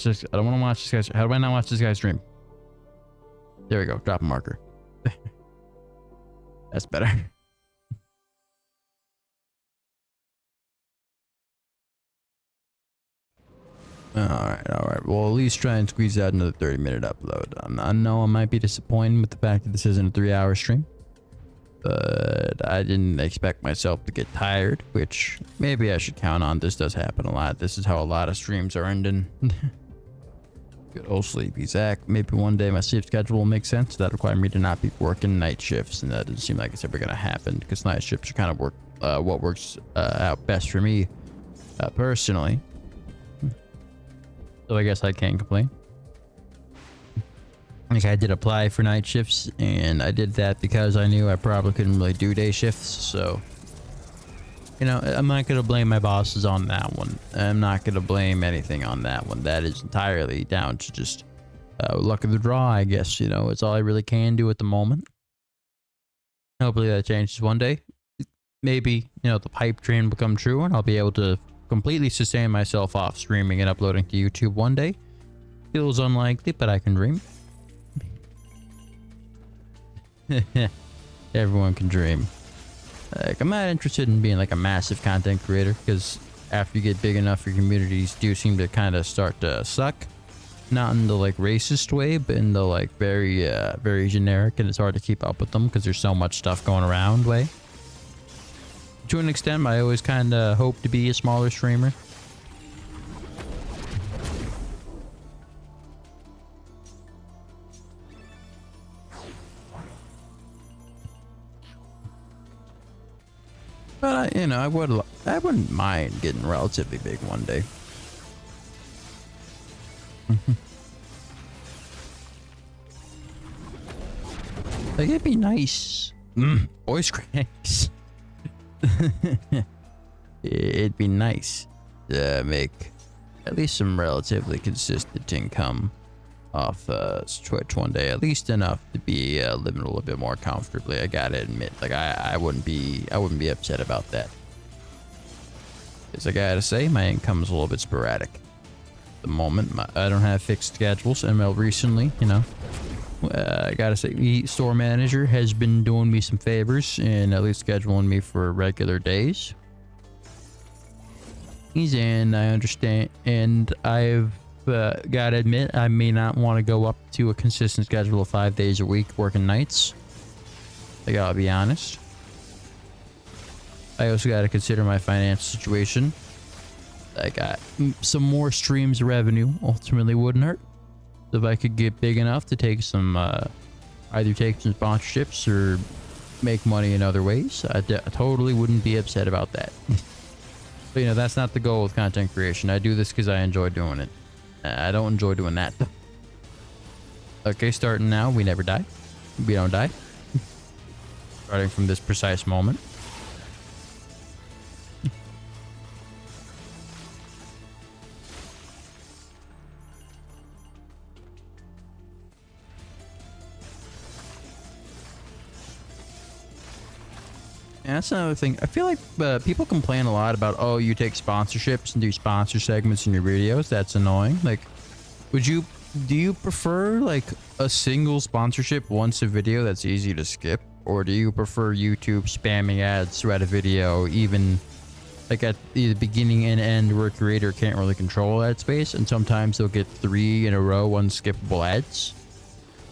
this. I don't want to watch this guy's. How do I not watch this guy's stream? There we go. Drop a marker. That's better. All right. Well, at least try and squeeze out another 30-minute upload. I know I might be disappointed with the fact that this isn't a 3-hour stream, but I didn't expect myself to get tired, which maybe I should count on. This does happen a lot. This is how a lot of streams are ending. Good old sleepy Zach. Maybe one day my sleep schedule will make sense. That require me to not be working night shifts, and that doesn't seem like it's ever gonna happen because night shifts are kind of what works out best for me personally. So I guess I can't complain. Like, I did apply for night shifts, and I did that because I knew I probably couldn't really do day shifts. So, you know, I'm not going to blame my bosses on that one. I'm not going to blame anything on that one. That is entirely down to just luck of the draw, I guess. You know, it's all I really can do at the moment. Hopefully that changes one day. Maybe, you know, the pipe dream will come true, and I'll be able to completely sustain myself off streaming and uploading to YouTube one day. Feels unlikely, but I can dream. Everyone can dream. Like, I'm not interested in being like a massive content creator, because after you get big enough, your communities do seem to kind of start to suck. Not in the like racist way, but in the like very generic, and it's hard to keep up with them because there's so much stuff going around way. To an extent, I always kind of hope to be a smaller streamer. But you know, I wouldn't mind getting relatively big one day. Like, it'd be nice. Voice cracks. It'd be nice to make at least some relatively consistent income off Twitch one day, at least enough to be living a little bit more comfortably. I gotta admit, like, I wouldn't be upset about that, because I gotta say my income is a little bit sporadic at the moment. I don't have fixed schedules, and well, recently, you know, I gotta say, the store manager has been doing me some favors and at least scheduling me for regular days. And I understand, and I've gotta admit, I may not want to go up to a consistent schedule of 5 days a week working nights. I gotta be honest. I also gotta consider my financial situation. I got some more streams of revenue ultimately wouldn't hurt. If I could get big enough to take some, either take some sponsorships or make money in other ways, I totally wouldn't be upset about that. But, you know, that's not the goal with content creation. I do this because I enjoy doing it. I don't enjoy doing that. Okay, starting now, we never die. We don't die. Starting from this precise moment. And that's another thing. I feel like people complain a lot about, oh, you take sponsorships and do sponsor segments in your videos. That's annoying. Like, do you prefer like a single sponsorship once a video that's easy to skip? Or do you prefer YouTube spamming ads throughout a video, even like at the beginning and end where a creator can't really control ad space, and sometimes they'll get 3 in a row unskippable ads?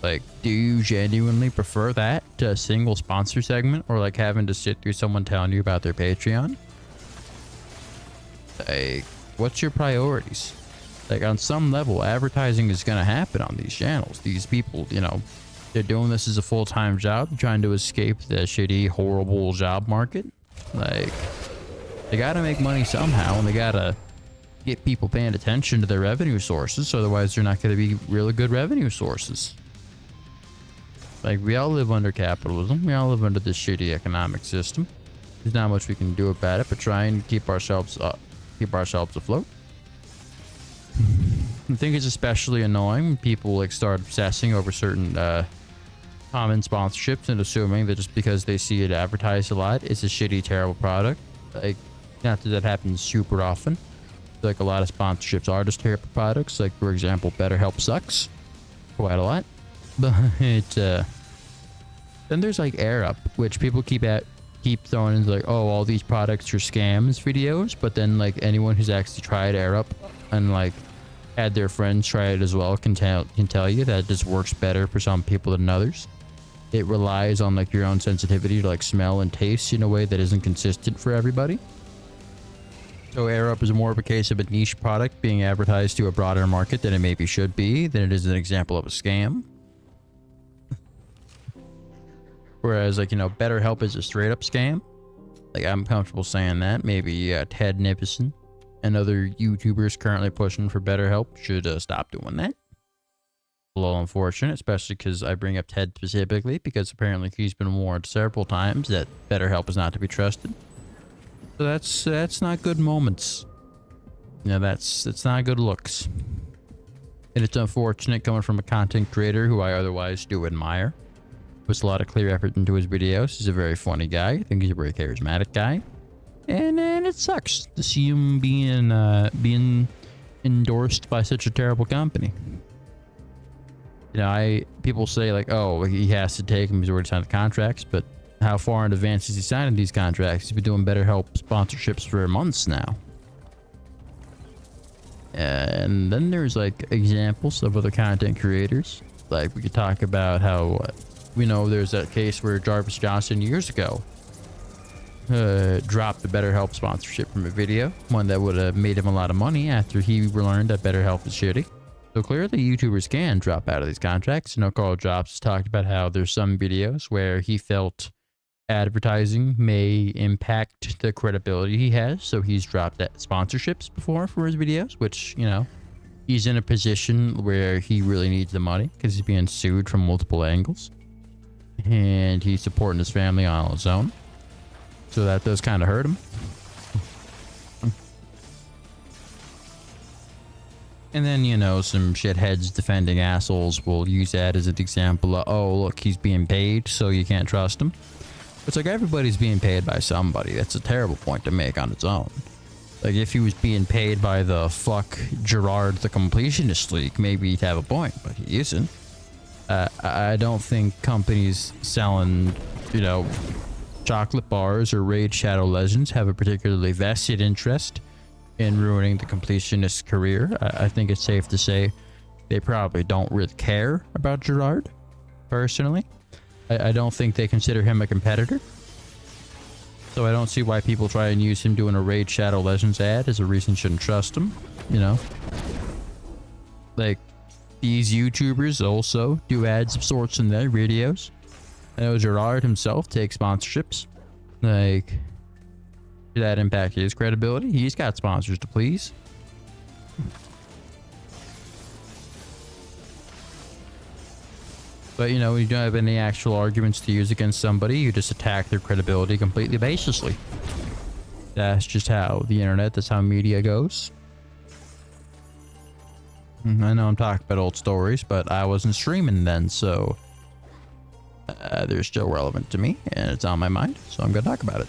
Like, do you genuinely prefer that to a single sponsor segment, or like having to sit through someone telling you about their Patreon? Like, what's your priorities? Like, on some level, advertising is going to happen on these channels. These people, you know, they're doing this as a full-time job, trying to escape the shitty, horrible job market. Like, they got to make money somehow, and they got to get people paying attention to their revenue sources. Otherwise, they're not going to be really good revenue sources. Like, we all live under capitalism. We all live under this shitty economic system. There's not much we can do about it, but try and keep ourselves afloat. I think it's especially annoying when people like start obsessing over certain common sponsorships and assuming that just because they see it advertised a lot, it's a shitty, terrible product. Like, not that that happens super often, Like a lot of sponsorships are just terrible products. Like for example, BetterHelp sucks quite a lot. But then there's like AirUp, which people keep throwing into like, oh, all these products are scams videos. But then like anyone who's actually tried AirUp and like had their friends try it as well can tell you that it just works better for some people than others. It relies on like your own sensitivity to like smell and taste in a way that isn't consistent for everybody. So AirUp is more of a case of a niche product being advertised to a broader market than it maybe should be, than it is an example of a scam. Whereas like, you know, BetterHelp is a straight up scam. Like I'm comfortable saying that. Maybe Ted Nivison and other YouTubers currently pushing for BetterHelp should stop doing that. A little unfortunate, especially because I bring up Ted specifically because apparently he's been warned several times that BetterHelp is not to be trusted. So that's not good moments. You know, that's not good looks. And it's unfortunate coming from a content creator who I otherwise do admire. Puts a lot of clear effort into his videos. He's a very funny guy. I think he's a very charismatic guy. And it sucks to see him being endorsed by such a terrible company. You know, people say like, oh, he has to take him. He's already signed the contracts, but how far in advance is he signing these contracts? He's been doing BetterHelp sponsorships for months now. And then there's like examples of other content creators. Like we could talk about how, we know there's that case where Jarvis Johnson years ago dropped the BetterHelp sponsorship from a video, one that would have made him a lot of money after he learned that BetterHelp is shitty. So clearly YouTubers can drop out of these contracts. You know, Carl Jobs has talked about how there's some videos where he felt advertising may impact the credibility he has, so he's dropped that sponsorships before for his videos, which, you know, he's in a position where he really needs the money because he's being sued from multiple angles and he's supporting his family on his own, so that does kind of hurt him. And then, you know, some shitheads defending assholes will use that as an example of, oh, look, he's being paid, so you can't trust him. It's like everybody's being paid by somebody. That's a terrible point to make on its own. Like if he was being paid by the fuck Gerard the Completionist League, maybe he'd have a point, but he isn't. I don't think companies selling, you know, chocolate bars or Raid Shadow Legends have a particularly vested interest in ruining the completionist's career. I think it's safe to say they probably don't really care about Gerard, personally. I don't think they consider him a competitor. So I don't see why people try and use him doing a Raid Shadow Legends ad as a reason you shouldn't trust him, you know? Like, these YouTubers also do ads of sorts in their videos. I know Gerard himself takes sponsorships. Like, did that impact his credibility? He's got sponsors to please. But, you know, you don't have any actual arguments to use against somebody. You just attack their credibility completely baselessly. That's just how the internet, that's how media goes. I know I'm talking about old stories, but I wasn't streaming then, so they're still relevant to me, and it's on my mind, so I'm going to talk about it.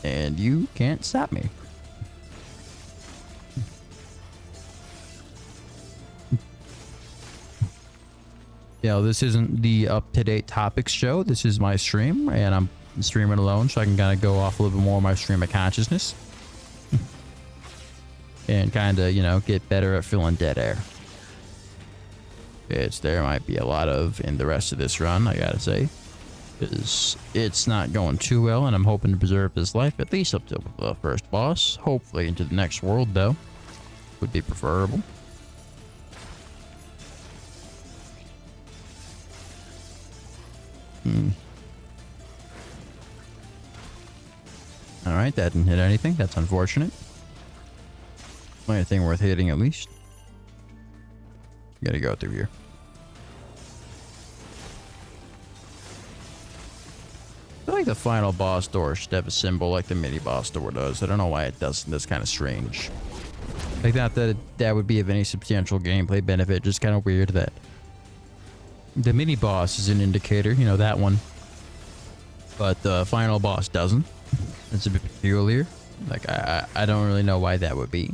And you can't stop me. You know, this isn't the up-to-date topics show. This is my stream, and I'm streaming alone, so I can kind of go off a little bit more of my stream of consciousness. And kind of, you know, get better at filling dead air. There might be a lot of in the rest of this run, I gotta say. It's not going too well, and I'm hoping to preserve his life at least up to the first boss. Hopefully into the next world, though. Would be preferable. Alright, that didn't hit anything. That's unfortunate. Anything worth hitting at least. Gotta go through here. I feel like the final boss door should have a symbol like the mini boss door does. I don't know why it doesn't. That's kind of strange. Like not that that would be of any substantial gameplay benefit. Just kind of weird that the mini boss is an indicator, you know, that one. But the final boss doesn't. It's a bit peculiar. Like I don't really know why that would be.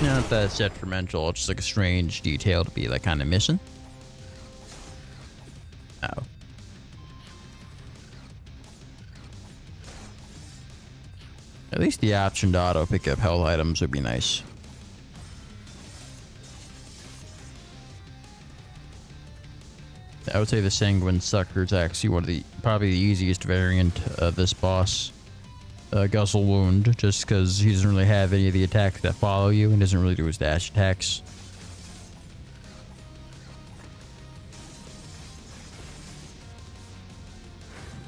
Not that it's detrimental, it's just like a strange detail to be like kind of missing. Oh. At least the option to auto pick up health items would be nice. I would say the Sanguine Sucker is actually one of the probably the easiest variant of this boss. Guzzle Wound, just because he doesn't really have any of the attacks that follow you and doesn't really do his dash attacks.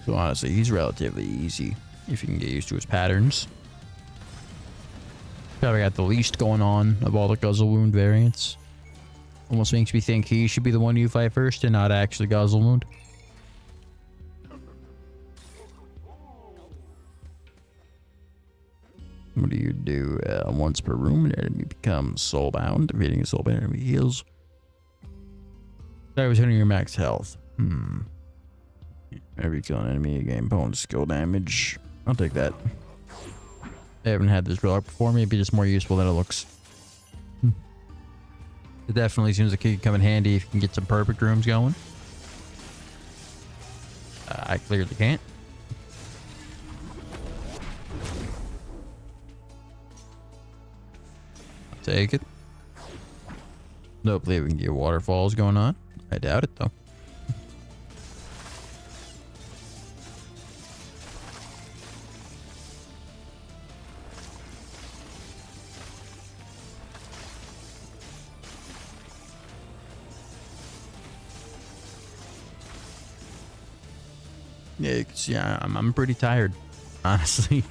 So honestly, he's relatively easy if you can get used to his patterns. Probably got the least going on of all the Guzzle Wound variants. Almost makes me think he should be the one you fight first and not actually Guzzle Wound. What do you do? Once per room, an enemy becomes soulbound. Defeating a soulbound enemy heals. That was hitting your max health. Every kill an enemy, you gain bonus skill damage. I'll take that. I haven't had this relic before. Maybe it's more useful than it looks. It definitely seems like it could come in handy if you can get some perfect rooms going. I clearly can't. I'll take it. Don't believe we can get waterfalls going on. I doubt it though. Yeah, you can see I'm pretty tired, honestly.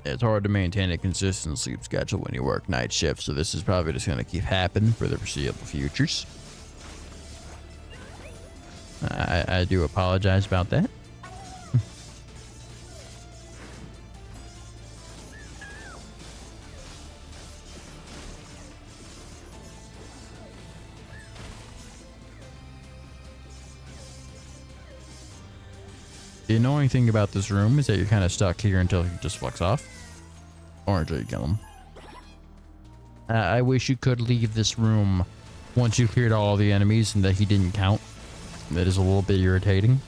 It's hard to maintain a consistent sleep schedule when you work night shifts, so this is probably just going to keep happening for the foreseeable futures. I do apologize about that. The annoying thing about this room is that you're kind of stuck here until he just fucks off. Or until you kill him. I wish you could leave this room once you cleared all the enemies and that he didn't count. That is a little bit irritating.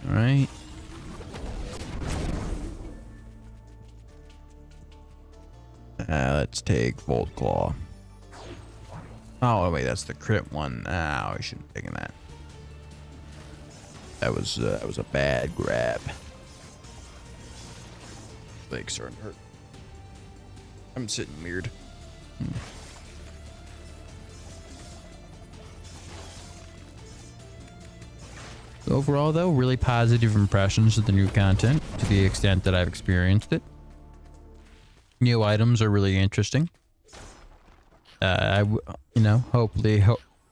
Alright. Let's take Volt Claw. Oh wait, that's the crit one. Oh, I shouldn't have taken that. That was a bad grab. Legs starting to hurt. I'm sitting weird. Overall, though, really positive impressions of the new content to the extent that I've experienced it. New items are really interesting. Hopefully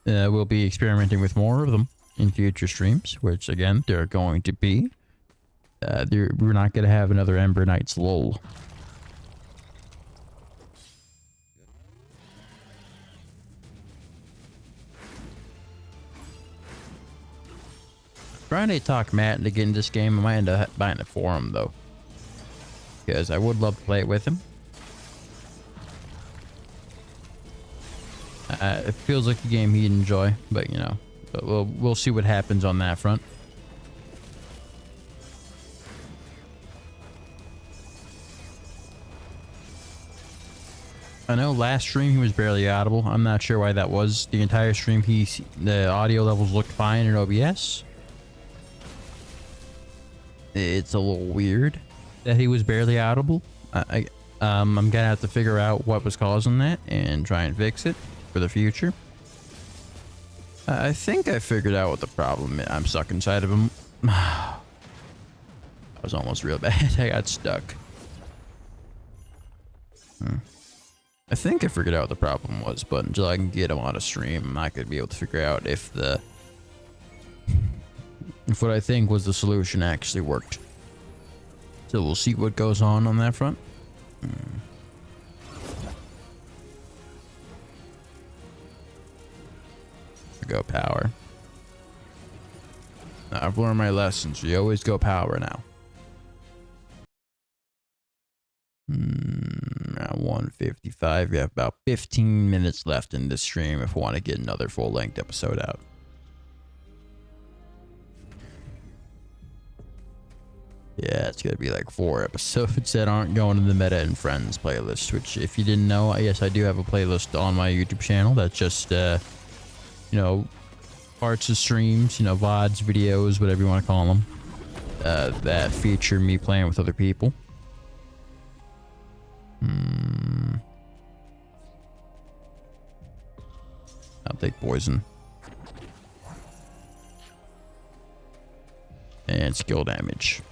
we'll be experimenting with more of them in future streams, which again, they're going to be. We're not going to have another Ember Knights lull. Trying to talk Matt into getting this game. I might end up buying it for him though, because I would love to play it with him. It feels like a game he'd enjoy, but you know, we'll see what happens on that front. I know last stream he was barely audible. I'm not sure why that was. The entire stream the audio levels looked fine in OBS. It's a little weird that he was barely audible. I'm gonna have to figure out what was causing that and try and fix it for the future. I think I figured out what the problem is. I'm stuck inside of him. That was almost real bad. I got stuck. I think I figured out what the problem was, but until I can get him on a stream, I'm not going to be able to figure out if what I think was the solution actually worked. So we'll see what goes on that front. go power. I've learned my lessons. You always go power now. Around 1:55. We have about 15 minutes left in this stream if we want to get another full-length episode out. Yeah, it's gonna be like 4 episodes that aren't going in the Meta and Friends playlist, which, if you didn't know, yes, I do have a playlist on my YouTube channel that's just, you know, parts of streams, you know, VODs, videos, whatever you want to call them, that feature me playing with other people. I'll take poison. And skill damage.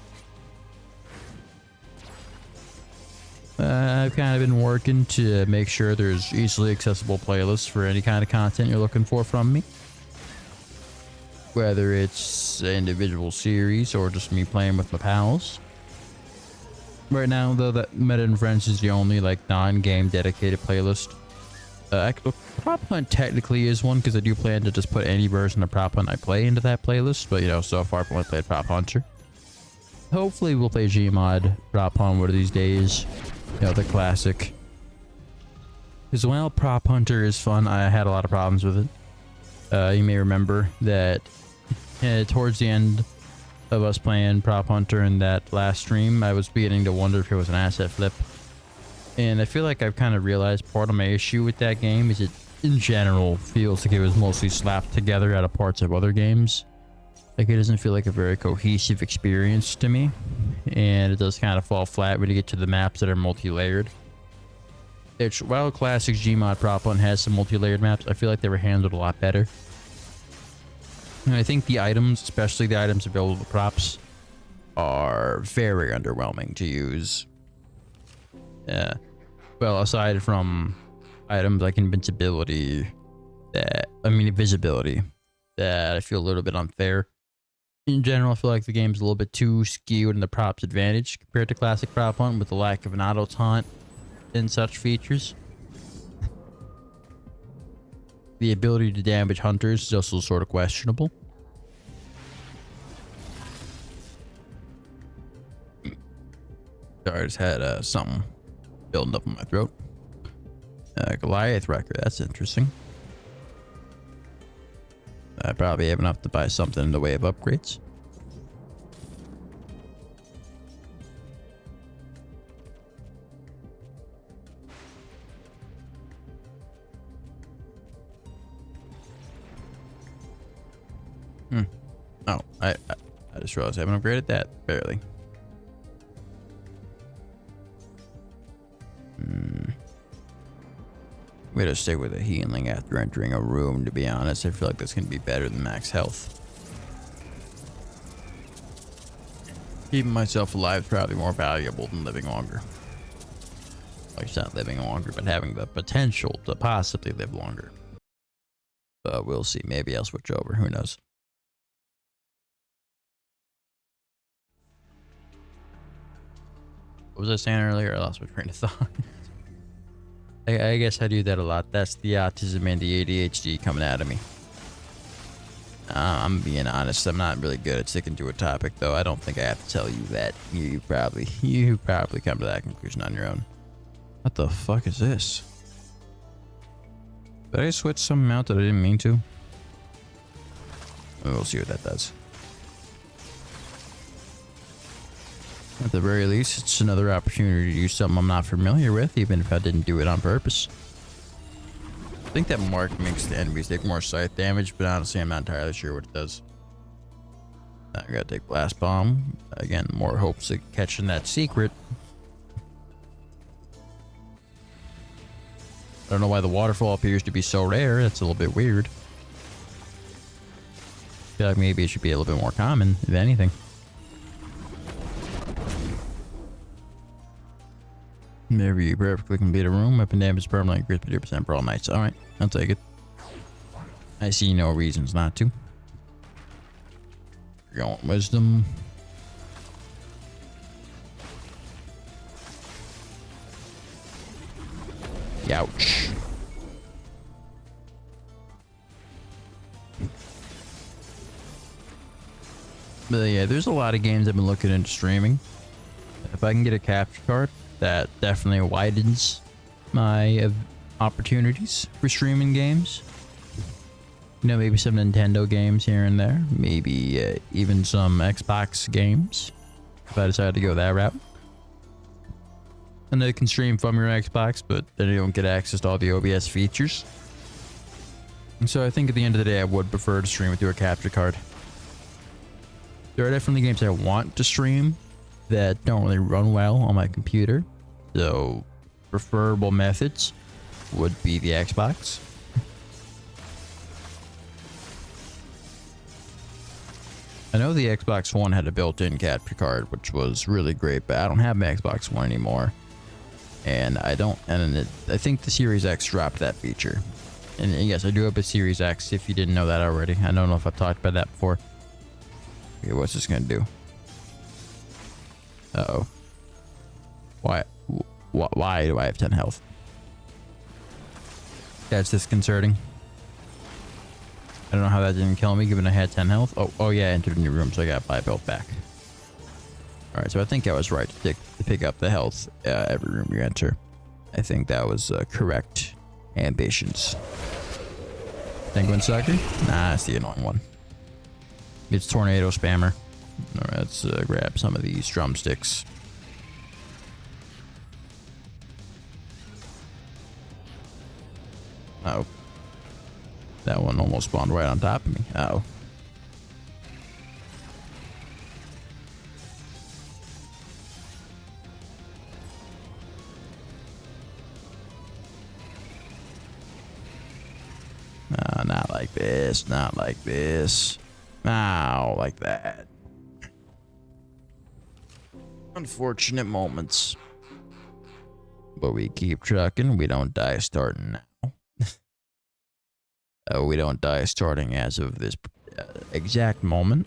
I've kind of been working to make sure there's easily accessible playlists for any kind of content you're looking for from me. Whether it's an individual series or just me playing with my pals. Right now, though, that Meta and Friends is the only, like, non-game dedicated playlist. Prop Hunt technically is one, because I do plan to just put any version of Prop Hunt I play into that playlist. But, you know, so far I've only played Prop Hunter. Hopefully we'll play Gmod Prop Hunt one of these days. You know, the classic. Because while Prop Hunter is fun, I had a lot of problems with it. You may remember that towards the end of us playing Prop Hunter in that last stream, I was beginning to wonder if it was an asset flip. And I feel like I've kind of realized part of my issue with that game is it, in general, feels like it was mostly slapped together out of parts of other games. Like, it doesn't feel like a very cohesive experience to me. And it does kind of fall flat when you get to the maps that are multi-layered. While classic Gmod Prop Hunt has some multi-layered maps, I feel like they were handled a lot better. And I think the items, especially the items available to props, are very underwhelming to use. Well, aside from items like invisibility, that I feel a little bit unfair. In general, I feel like the game's a little bit too skewed in the props advantage compared to classic Prop Hunt, with the lack of an auto taunt and such features. The ability to damage hunters is also sort of questionable. Sorry, I just had something building up in my throat. Goliath record, that's interesting. I probably have enough to buy something in the way of upgrades. Oh, I just realized I haven't upgraded that, barely. I'm gonna stay with a healing after entering a room, to be honest. I feel like that's gonna be better than max health. Keeping myself alive is probably more valuable than living longer. Like, it's not living longer, but having the potential to possibly live longer. But we'll see. Maybe I'll switch over. Who knows? What was I saying earlier? I lost my train of thought. I guess I do that a lot. That's the autism and the ADHD coming out of me. I'm being honest. I'm not really good at sticking to a topic, though. I don't think I have to tell you that. You probably come to that conclusion on your own. What the fuck is this? Did I switch something out that I didn't mean to? We'll see what that does. At the very least, it's another opportunity to do something I'm not familiar with, even if I didn't do it on purpose. I think that mark makes the enemies take more scythe damage, but honestly, I'm not entirely sure what it does. I gotta take Blast Bomb. Again, more hopes of catching that secret. I don't know why the waterfall appears to be so rare. That's a little bit weird. I feel like maybe it should be a little bit more common, if anything. Maybe you perfectly complete a room. Weapon damage permanently increased by 2% for all nights. Alright, I'll take it. I see no reasons not to. You're going wisdom. Ouch. But yeah, there's a lot of games I've been looking into streaming. If I can get a capture card, that definitely widens my opportunities for streaming games. You know, maybe some Nintendo games here and there. Maybe even some Xbox games, if I decide to go that route. And they can stream from your Xbox, but then you don't get access to all the OBS features. And so I think at the end of the day, I would prefer to stream it through a capture card. There are definitely games I want to stream that don't really run well on my computer. So preferable methods would be the Xbox. I know the Xbox One had a built-in capture card, which was really great, but I don't have my Xbox One anymore. And I think the Series X dropped that feature. And yes, I do have a Series X, if you didn't know that already. I don't know if I've talked about that before. Okay, what's this gonna do? Uh-oh. Why do I have 10 health? That's disconcerting. I don't know how that didn't kill me, given I had 10 health. Oh yeah, I entered a new room, so I got 5 health back. Alright, so I think I was right to pick up the health every room you enter. I think that was correct ambitions. Penguin sucker? Nah, it's the annoying one. It's tornado spammer. Alright, let's grab some of these drumsticks. Oh. That one almost spawned right on top of me. Oh. Not like this. Not like this. Ow, like that. Unfortunate moments. But we keep trucking. We don't die starting now. We don't die starting as of this exact moment.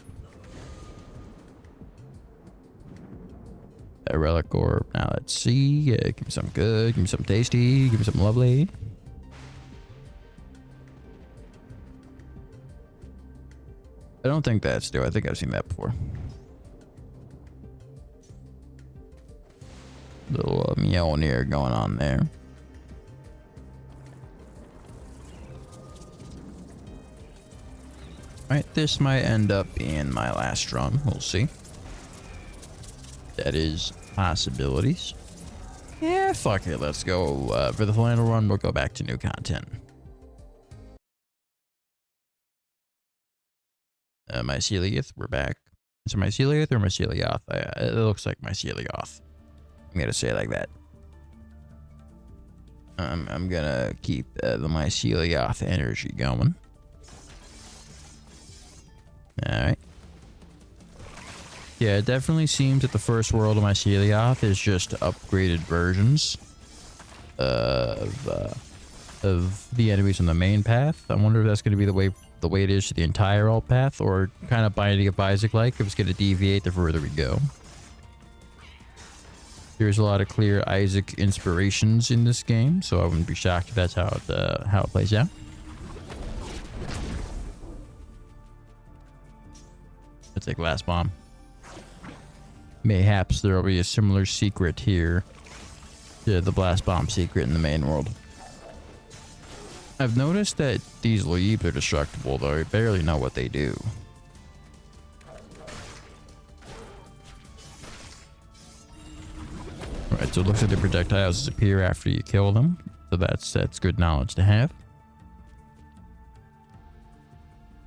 A relic orb. Now let's see. Give me some good. Give me some tasty. Give me some lovely. I don't think that's new. I think I've seen that before. Little Mjolnir going on there. Alright, this might end up being my last run. We'll see. That is possibilities. Yeah, fuck it. Let's go. For the final run, we'll go back to new content. Myceliath, we're back. Is it Myceliath or Mycelioth? It looks like Mycelioth. I'm gonna say it like that. I'm gonna keep the Mycelioth energy going. Alright. Yeah, it definitely seems that the first world of Mycelioth is just upgraded versions of the enemies on the main path. I wonder if that's gonna be the way it is to the entire alt path, or kind of Binding of Isaac like, if it's going to deviate the further we go. There's a lot of clear Isaac inspirations in this game, so I wouldn't be shocked if that's how it plays out. Let's take last bomb. Mayhaps there will be a similar secret here to the blast bomb secret in the main world. I've noticed that these leaves are destructible, though I barely know what they do. Alright, so it looks like the projectiles disappear after you kill them. So that's good knowledge to have.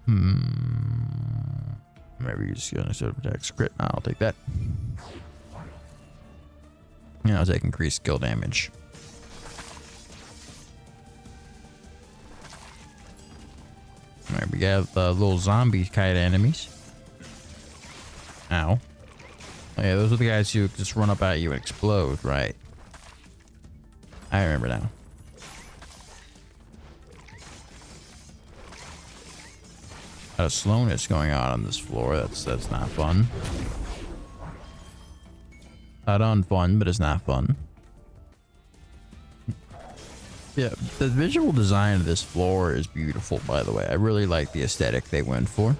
Maybe you're just gonna sort of protect crit. I'll take that. Yeah, I'll take increased skill damage. Alright, we got little zombie kind of enemies. Ow. Oh yeah, those are the guys who just run up at you and explode, right? I remember now. A lot of slowness going on this floor. That's not fun. Not unfun, but it's not fun. Yeah, the visual design of this floor is beautiful, by the way. I really like the aesthetic they went for.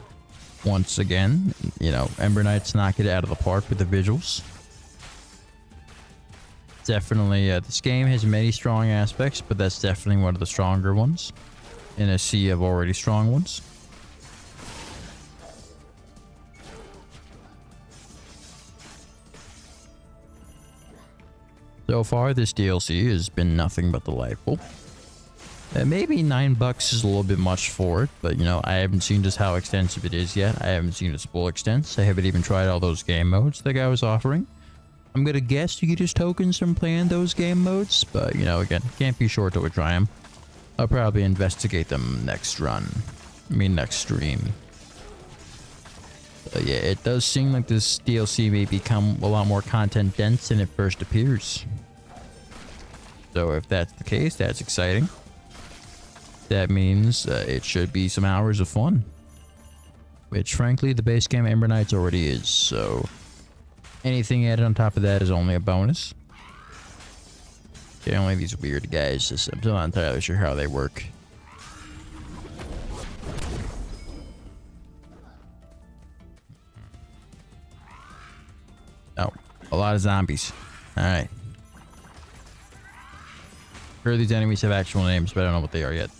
once again, you know, Ember Knights knock it out of the park with the visuals. Definitely, this game has many strong aspects, but that's definitely one of the stronger ones in a sea of already strong ones. So far, this DLC has been nothing but delightful. Maybe $9 is a little bit much for it, but you know, I haven't seen just how extensive it is yet. I haven't seen its full extent. I haven't even tried all those game modes the guy was offering. I'm gonna guess you get just tokens from playing those game modes, but you know, again, can't be sure till we try them. I'll probably investigate them next run. I mean, next stream. Yeah, it does seem like this DLC may become a lot more content dense than it first appears. So if that's the case, that's exciting. That means it should be some hours of fun. Which, frankly, the base game Ember Knights already is, so anything added on top of that is only a bonus. Yeah, only these weird guys, I'm still not entirely sure how they work. Oh, a lot of zombies. Alright. Sure, these enemies have actual names, but I don't know what they are yet.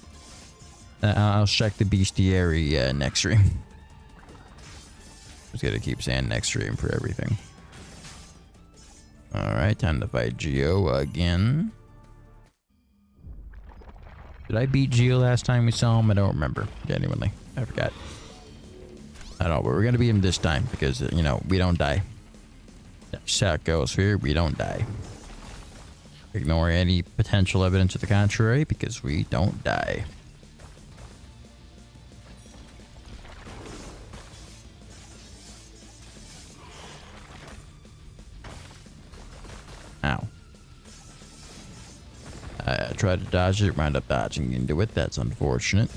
I'll check the bestiary next stream. Just gotta keep saying next stream for everything. Alright, time to fight Geo again. Did I beat Geo last time we saw him? I don't remember. Genuinely. I forgot. I don't know, but we're gonna beat him this time because, you know, we don't die. That's how it goes here. We don't die. Ignore any potential evidence to the contrary because we don't die. Ow. I tried to dodge it, wound up dodging into it. That's unfortunate.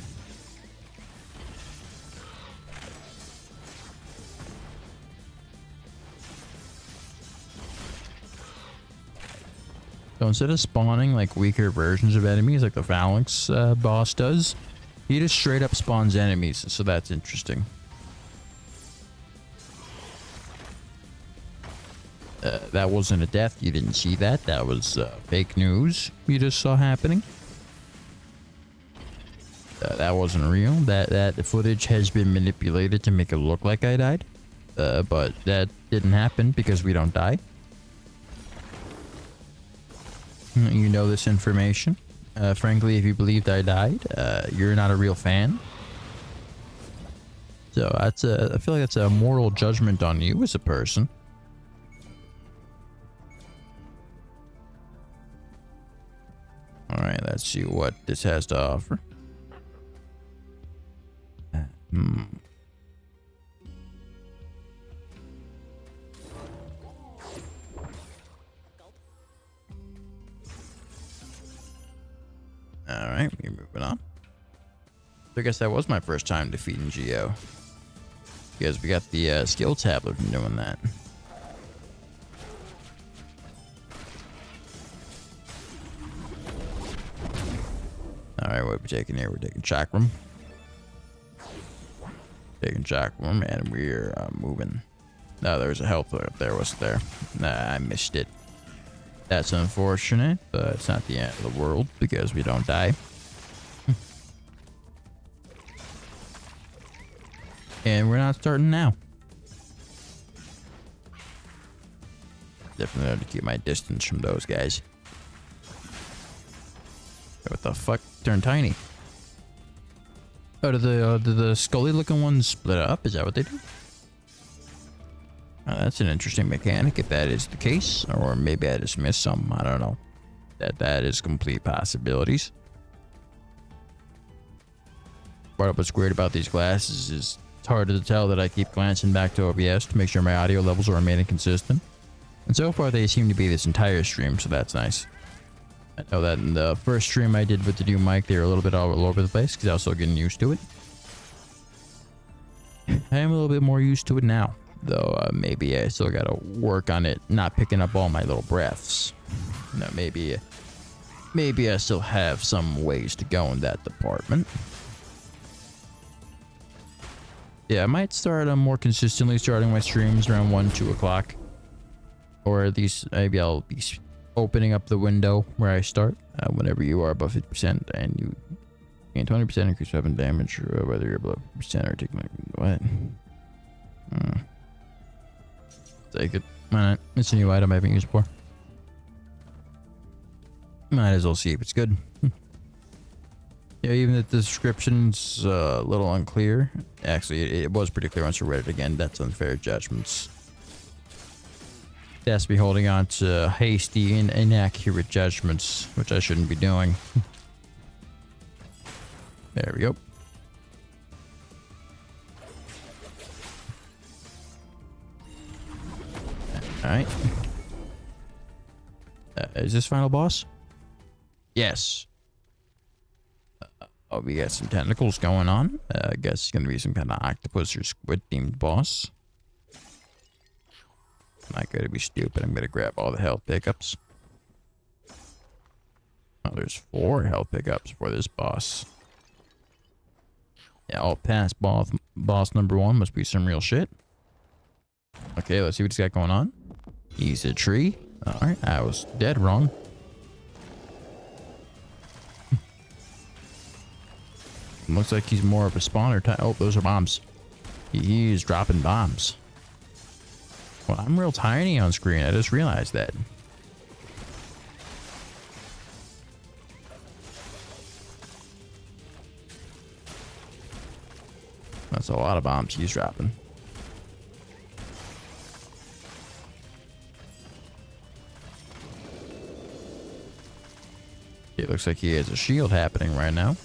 So instead of spawning like weaker versions of enemies like the Phalanx boss does, he just straight up spawns enemies, so that's interesting. That wasn't a death, you didn't see that. That was fake news you just saw happening. That wasn't real. That footage has been manipulated to make it look like I died. But that didn't happen because we don't die. You know this information. Frankly, if you believed I died, you're not a real fan. So that's I feel like that's a moral judgment on you as a person. Alright, let's see what this has to offer. Alright, we're moving on. I guess that was my first time defeating Geo. Because we got the skill tablet from doing that. Alright, what are we taking here? We're taking Chakram. Taking Chakram, and we're moving. No, there was a health up there, wasn't there? Nah, I missed it. That's unfortunate, but it's not the end of the world because we don't die. And we're not starting now. Definitely have to keep my distance from those guys. What the fuck? Turn tiny. Oh, do the scully looking ones split up? Is that what they do? Oh, that's an interesting mechanic if that is the case. Or maybe I just missed some. I don't know. That is complete possibilities. What's great about these glasses is it's hard to tell that I keep glancing back to OBS to make sure my audio levels are remaining consistent. And so far they seem to be this entire stream, so that's nice. I know that in the first stream I did with the new mic, they were a little bit all over the place because I was still getting used to it. I am a little bit more used to it now, though maybe I still gotta work on it not picking up all my little breaths. You know, maybe I still have some ways to go in that department. Yeah, I might start more consistently starting my streams around 1, 2 o'clock. Or at least maybe I'll be opening up the window where I start whenever you are above 50% and you gain 20% increase weapon damage, or whether you're below 50% or taking what? Take it. Why not? It's a new item I haven't used before. Might as well see if it's good. Yeah, even if the description's a little unclear. Actually, it was pretty clear once I read it again. That's unfair judgments. It has to be holding on to hasty and inaccurate judgments, which I shouldn't be doing. There we go. Alright. Is this final boss? Yes. Oh, we got some tentacles going on. I guess it's gonna be some kind of octopus or squid themed boss. I'm not gonna be stupid. I'm gonna grab all the health pickups. Oh, there's 4 health pickups for this boss. Yeah, I'll pass boss number 1. Must be some real shit. Okay, let's see what he's got going on. He's a tree. Alright, I was dead wrong. Looks like he's more of a spawner type. Oh, those are bombs. He's dropping bombs. Well, I'm real tiny on screen. I just realized that. That's a lot of bombs he's dropping. It looks like he has a shield happening right now.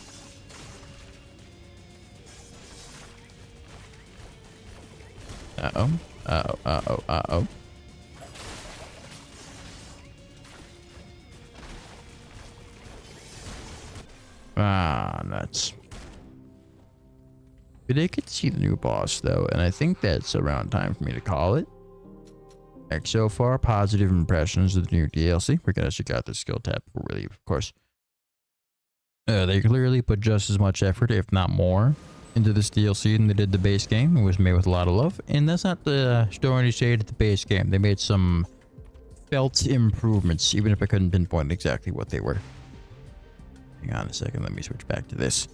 Uh-oh. Uh-oh. Uh-oh. Uh-oh. Ah, nuts. But I could see the new boss, though, and I think that's around time for me to call it. Like, so far, positive impressions of the new DLC. We're gonna check out the skill tab before we leave, of course. They clearly put just as much effort, if not more, into this DLC than they did the base game. It was made with a lot of love, and that's not the story to shade at the base game. They made some felt improvements, even if I couldn't pinpoint exactly what they were. Hang on a second, let me switch back to this.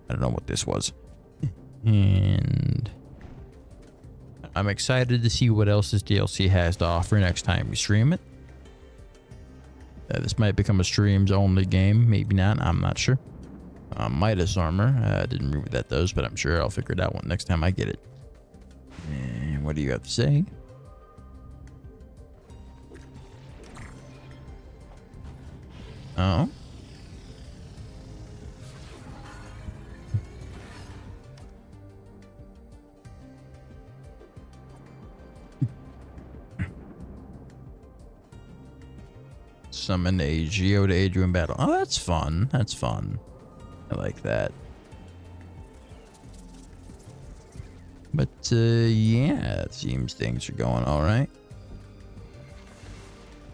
I don't know what this was. And I'm excited to see what else this DLC has to offer next time we stream it. This might become a streams only game, maybe not, I'm not sure. Midas armor, I didn't read what that does, but I'm sure I'll figure it out next time I get it. And what do you have to say? Oh. Summon a Geodae in battle. Oh, that's fun. That's fun. I like that. But, yeah, it seems things are going alright.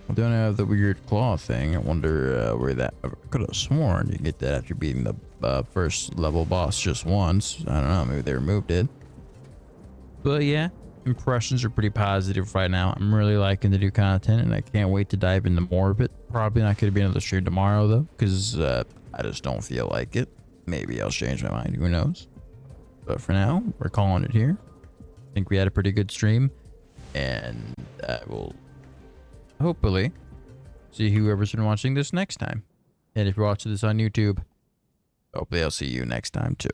I don't have the weird claw thing. I wonder where that... I could have sworn you get that after beating the first level boss just once. I don't know, maybe they removed it. But, yeah. Impressions are pretty positive right now. I'm really liking the new content, and I can't wait to dive into more of it. Probably not going to be another stream tomorrow, though, because I just don't feel like it. Maybe I'll change my mind. Who knows? But for now, we're calling it here. I think we had a pretty good stream, and I will hopefully see whoever's been watching this next time. And if you're watching this on YouTube, hopefully I'll see you next time, too.